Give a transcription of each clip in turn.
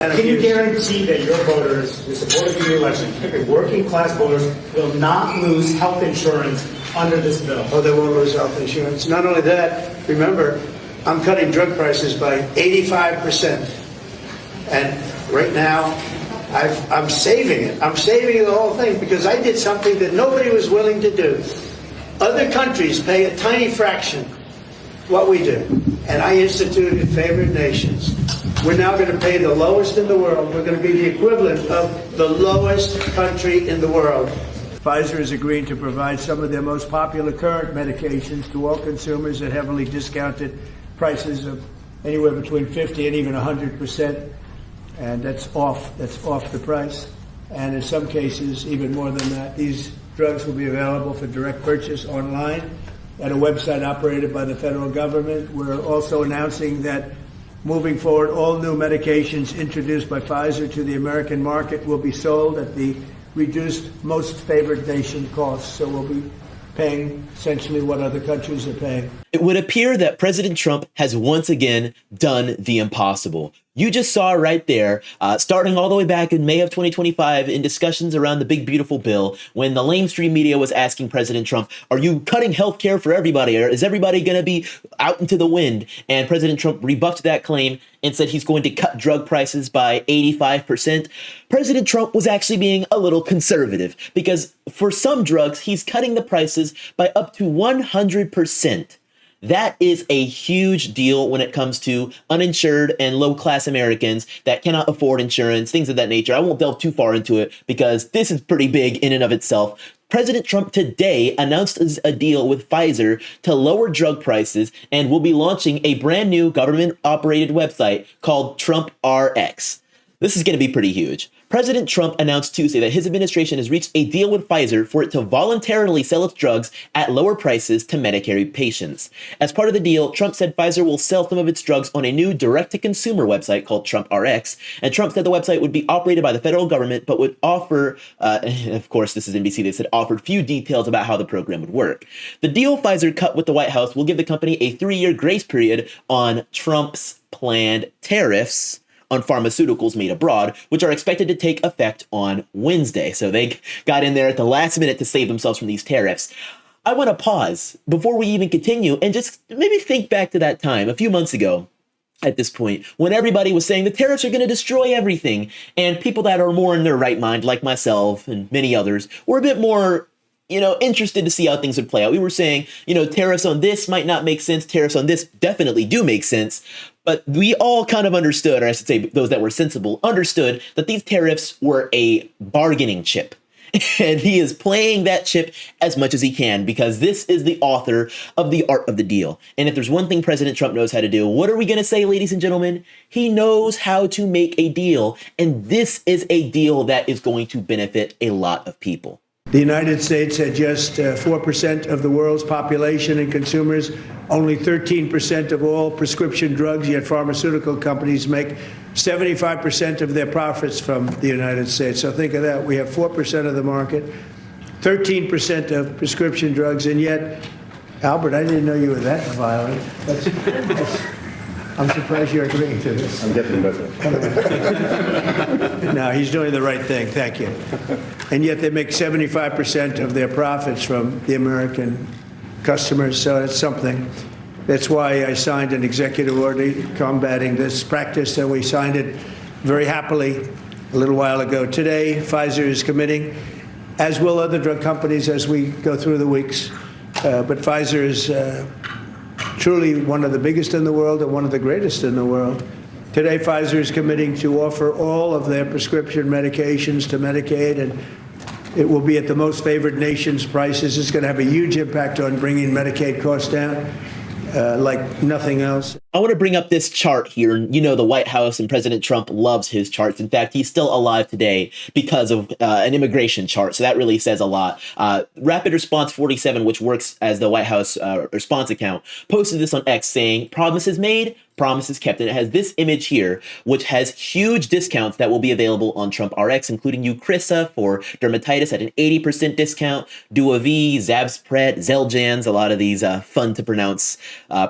Can you guarantee that your voters who supported the election, particularly working class voters, will not lose health insurance under this bill? Oh, they won't lose health insurance. Not only that, remember, I'm cutting drug prices by 85%. And right now, I'm saving it. I'm saving the whole thing because I did something that nobody was willing to do. Other countries pay a tiny fraction what we do. And I instituted favored nations. We're now going to pay the lowest in the world. We're going to be the equivalent of the lowest country in the world. Pfizer is agreeing to provide some of their most popular current medications to all consumers at heavily discounted prices of anywhere between 50 and even 100%. And that's off the price. And in some cases, even more than that. These drugs will be available for direct purchase online at a website operated by the federal government. We're also announcing that moving forward, all new medications introduced by Pfizer to the American market will be sold at the reduced most favored nation cost. So we'll be paying essentially what other countries are paying. It would appear that President Trump has once again done the impossible. You just saw right there, starting all the way back in May of 2025 in discussions around the big, beautiful bill, when the lamestream media was asking President Trump, are you cutting health care for everybody? Or is everybody going to be out into the wind? And President Trump rebuffed that claim and said he's going to cut drug prices by 85%. President Trump was actually being a little conservative because for some drugs, he's cutting the prices by up to 100%. That is a huge deal when it comes to uninsured and low-class Americans that cannot afford insurance, things of that nature. I won't delve too far into it because this is pretty big in and of itself. President Trump today announced a deal with Pfizer to lower drug prices and will be launching a brand new government-operated website called Trump RX. This is going to be pretty huge. President Trump announced Tuesday that his administration has reached a deal with Pfizer for it to voluntarily sell its drugs at lower prices to Medicare patients. As part of the deal, Trump said Pfizer will sell some of its drugs on a new direct-to-consumer website called Trump RX. And Trump said the website would be operated by the federal government, but would offer, of course, this is NBC, they said offered few details about how the program would work. The deal Pfizer cut with the White House will give the company a 3-year grace period on Trump's planned tariffs on pharmaceuticals made abroad, which are expected to take effect on Wednesday. So they got in there at the last minute to save themselves from these tariffs. I want to pause before we even continue and just maybe think back to that time a few months ago at this point when everybody was saying the tariffs are going to destroy everything. And people that are more in their right mind, like myself and many others, were a bit more interested to see how things would play out. We were saying, tariffs on this might not make sense. Tariffs on this definitely do make sense. But we all kind of understood, or I should say those that were sensible, understood that these tariffs were a bargaining chip. And he is playing that chip as much as he can because this is the author of the art of the deal. And if there's one thing President Trump knows how to do, what are we going to say, ladies and gentlemen? He knows how to make a deal. And this is a deal that is going to benefit a lot of people. The United States had just 4% of the world's population and consumers, only 13% of all prescription drugs, yet pharmaceutical companies make 75% of their profits from the United States. So think of that. We have 4% of the market, 13% of prescription drugs, and yet, Albert, I didn't know you were that violent. I'm surprised you're agreeing to this. I'm getting better. No, he's doing the right thing. Thank you. And yet they make 75% of their profits from the American customers, so it's something. That's why I signed an executive order combating this practice, and we signed it very happily a little while ago. Today, Pfizer is committing, as will other drug companies as we go through the weeks, but Pfizer is truly one of the biggest in the world and one of the greatest in the world. Today, Pfizer is committing to offer all of their prescription medications to Medicaid, and it will be at the most favored nation's prices. It's going to have a huge impact on bringing Medicaid costs down like nothing else. I want to bring up this chart here. The White House and President Trump loves his charts. In fact, he's still alive today because of an immigration chart. So that really says a lot. Rapid Response 47, which works as the White House response account, posted this on X saying, promises made, promises kept. And it has this image here, which has huge discounts that will be available on Trump RX, including Eucrisa for dermatitis at an 80% discount, Duavi, Zavspret, Xeljanz, a lot of these fun to pronounce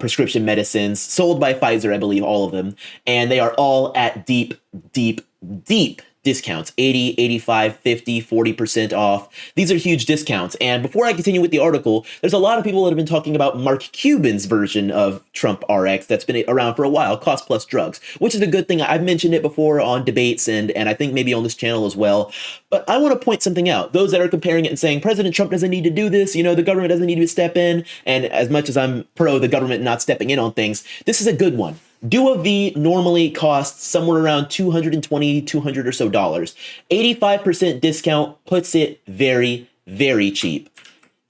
prescription medicines sold by Pfizer, I believe, all of them. And they are all at deep discounts, 80, 85, 50, 40% off. These are huge discounts. And before I continue with the article, there's a lot of people that have been talking about Mark Cuban's version of Trump RX that's been around for a while, Cost Plus Drugs, which is a good thing. I've mentioned it before on debates and I think maybe on this channel as well. But I want to point something out. Those that are comparing it and saying President Trump doesn't need to do this, you know, the government doesn't need to step in. And as much as I'm pro the government not stepping in on things, this is a good one. Duavi normally costs somewhere around $220, $200 or so dollars. 85% discount puts it very, very cheap.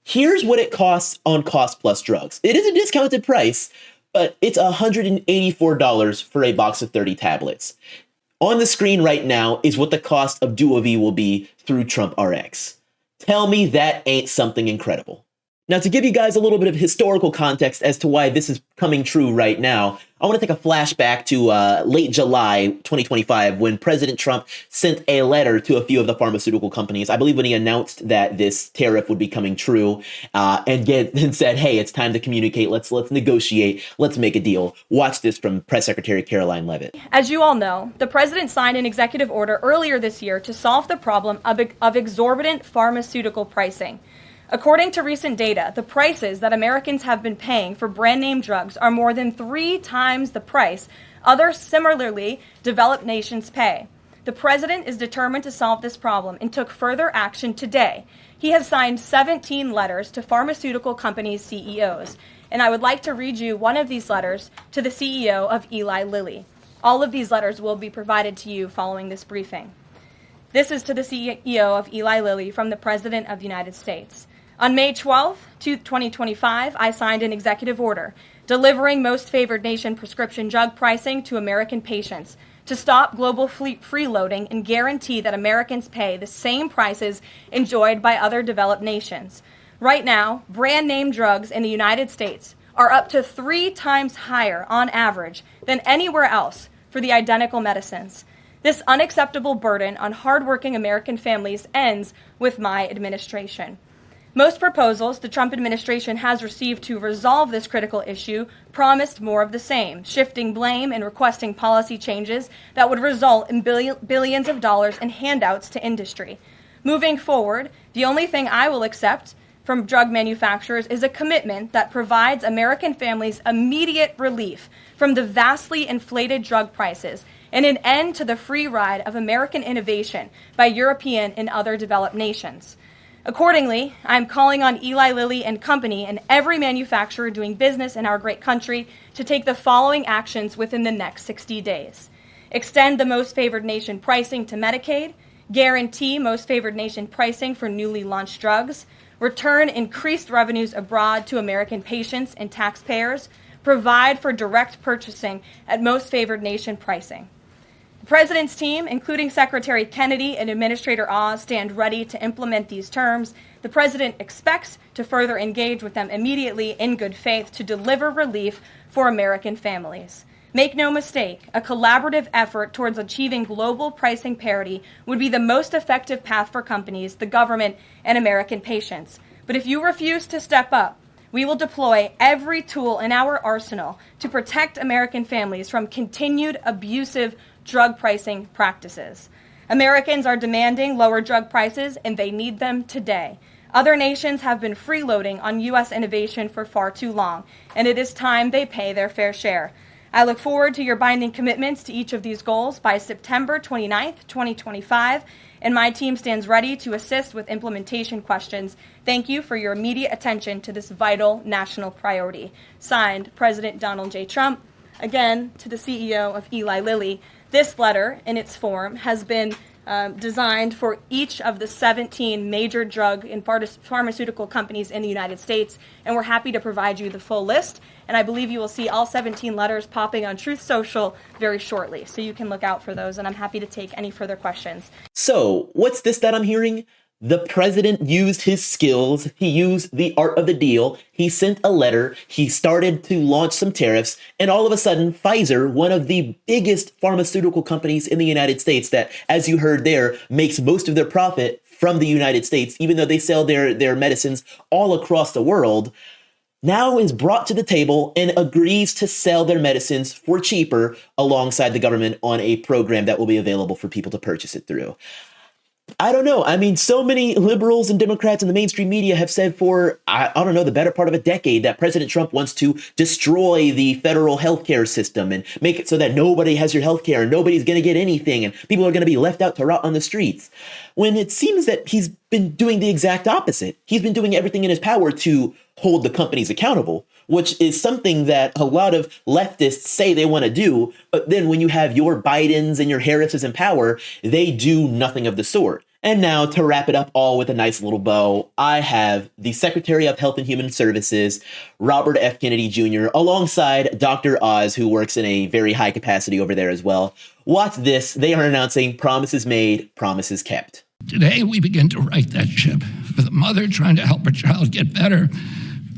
Here's what it costs on Cost Plus Drugs. It is a discounted price, but it's $184 for a box of 30 tablets. On the screen right now is what the cost of Duavi will be through Trump RX. Tell me that ain't something incredible. Now, to give you guys a little bit of historical context as to why this is coming true right now, I want to take a flashback to late July 2025 when President Trump sent a letter to a few of the pharmaceutical companies. I believe when he announced that this tariff would be coming true and said, hey, it's time to communicate. Let's negotiate. Let's make a deal. Watch this from Press Secretary Caroline Leavitt. As you all know, the president signed an executive order earlier this year to solve the problem of exorbitant pharmaceutical pricing. According to recent data, the prices that Americans have been paying for brand name drugs are more than 3 times the price other similarly developed nations pay. The president is determined to solve this problem and took further action today. He has signed 17 letters to pharmaceutical companies' CEOs, and I would like to read you one of these letters to the CEO of Eli Lilly. All of these letters will be provided to you following this briefing. This is to the CEO of Eli Lilly from the President of the United States. On May 12, 2025, I signed an executive order delivering most favored nation prescription drug pricing to American patients to stop global freeloading and guarantee that Americans pay the same prices enjoyed by other developed nations. Right now, brand name drugs in the United States are up to 3 times higher on average than anywhere else for the identical medicines. This unacceptable burden on hardworking American families ends with my administration. Most proposals the Trump administration has received to resolve this critical issue promised more of the same, shifting blame and requesting policy changes that would result in billions of dollars in handouts to industry. Moving forward, the only thing I will accept from drug manufacturers is a commitment that provides American families immediate relief from the vastly inflated drug prices and an end to the free ride of American innovation by European and other developed nations. Accordingly, I am calling on Eli Lilly and Company and every manufacturer doing business in our great country to take the following actions within the next 60 days. Extend the most favored nation pricing to Medicaid, guarantee most favored nation pricing for newly launched drugs, return increased revenues abroad to American patients and taxpayers, provide for direct purchasing at most favored nation pricing. The President's team, including Secretary Kennedy and Administrator Oz, stand ready to implement these terms. The President expects to further engage with them immediately in good faith to deliver relief for American families. Make no mistake, a collaborative effort towards achieving global pricing parity would be the most effective path for companies, the government, and American patients. But if you refuse to step up, we will deploy every tool in our arsenal to protect American families from continued abusive drug pricing practices. Americans are demanding lower drug prices, and they need them today. Other nations have been freeloading on U.S. innovation for far too long, and it is time they pay their fair share. I look forward to your binding commitments to each of these goals by September 29th, 2025, and my team stands ready to assist with implementation questions. Thank you for your immediate attention to this vital national priority. Signed, President Donald J. Trump. Again, to the CEO of Eli Lilly. This letter, in its form, has been designed for each of the 17 major drug and pharmaceutical companies in the United States, and we're happy to provide you the full list. And I believe you will see all 17 letters popping on Truth Social very shortly, so you can look out for those, and I'm happy to take any further questions. So, what's this that I'm hearing? The president used his skills. He used the art of the deal. He sent a letter. He started to launch some tariffs. And all of a sudden, Pfizer, one of the biggest pharmaceutical companies in the United States that, as you heard there, makes most of their profit from the United States, even though they sell their medicines all across the world, now is brought to the table and agrees to sell their medicines for cheaper alongside the government on a program that will be available for people to purchase it through. I don't know. I mean, so many liberals and Democrats in the mainstream media have said for, I don't know, the better part of a decade that President Trump wants to destroy the federal healthcare system and make it so that nobody has your healthcare and nobody's going to get anything and people are going to be left out to rot on the streets. When it seems that he's been doing the exact opposite. He's been doing everything in his power to hold the companies accountable, which is something that a lot of leftists say they want to do. But then when you have your Bidens and your Harrises in power, they do nothing of the sort. And now to wrap it up all with a nice little bow, I have the Secretary of Health and Human Services, Robert F. Kennedy Jr., alongside Dr. Oz, who works in a very high capacity over there as well. Watch this. They are announcing promises made, promises kept. Today, we begin to right that ship for the mother trying to help her child get better,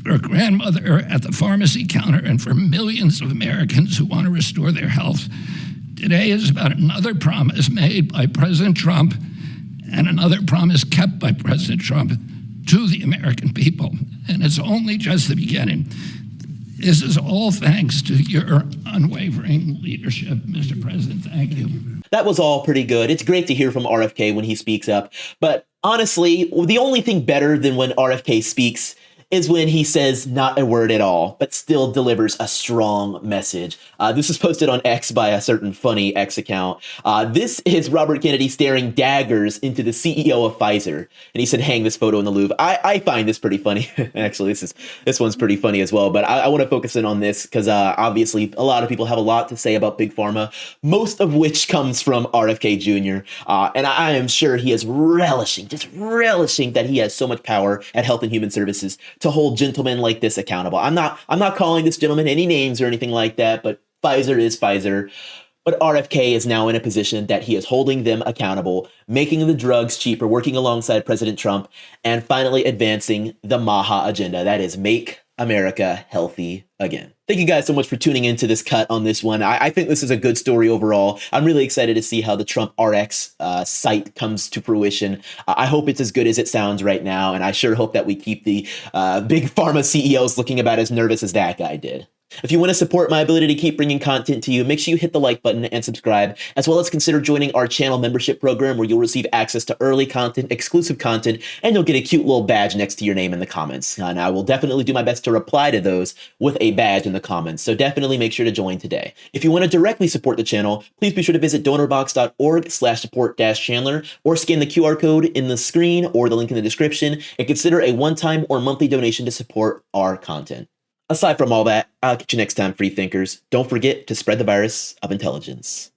for a grandmother at the pharmacy counter, and for millions of Americans who want to restore their health. Today is about another promise made by President Trump and another promise kept by President Trump to the American people. And it's only just the beginning. This is all thanks to your unwavering leadership, Mr. President. Thank you. That was all pretty good. It's great to hear from RFK when he speaks up. But honestly, the only thing better than when RFK speaks is when he says not a word at all, but still delivers a strong message. This was posted on X by a certain funny X account. This is Robert Kennedy staring daggers into the CEO of Pfizer. And he said, hang this photo in the Louvre. I find this pretty funny. Actually, this one's pretty funny as well. But I want to focus in on this because obviously a lot of people have a lot to say about Big Pharma, most of which comes from RFK Jr. And I am sure he is relishing that he has so much power at Health and Human Services to hold gentlemen like this accountable. I'm not calling this gentleman any names or anything like that, but Pfizer is Pfizer. But RFK is now in a position that he is holding them accountable, making the drugs cheaper, working alongside President Trump, and finally advancing the MAHA agenda. That is Make America Healthy Again. Thank you guys so much for tuning into this cut on this one. I think this is a good story overall. I'm really excited to see how the Trump RX site comes to fruition. I hope it's as good as it sounds right now, and I sure hope that we keep the big pharma CEOs looking about as nervous as that guy did. If you want to support my ability to keep bringing content to you, make sure you hit the like button and subscribe, as well as consider joining our channel membership program where you'll receive access to early content, exclusive content, and you'll get a cute little badge next to your name in the comments. And I will definitely do my best to reply to those with a badge in the comments, so definitely make sure to join today. If you want to directly support the channel, please be sure to visit donorbox.org/support-Chandler or scan the QR code in the screen or the link in the description and consider a one-time or monthly donation to support our content. Aside from all that, I'll catch you next time, free thinkers. Don't forget to spread the virus of intelligence.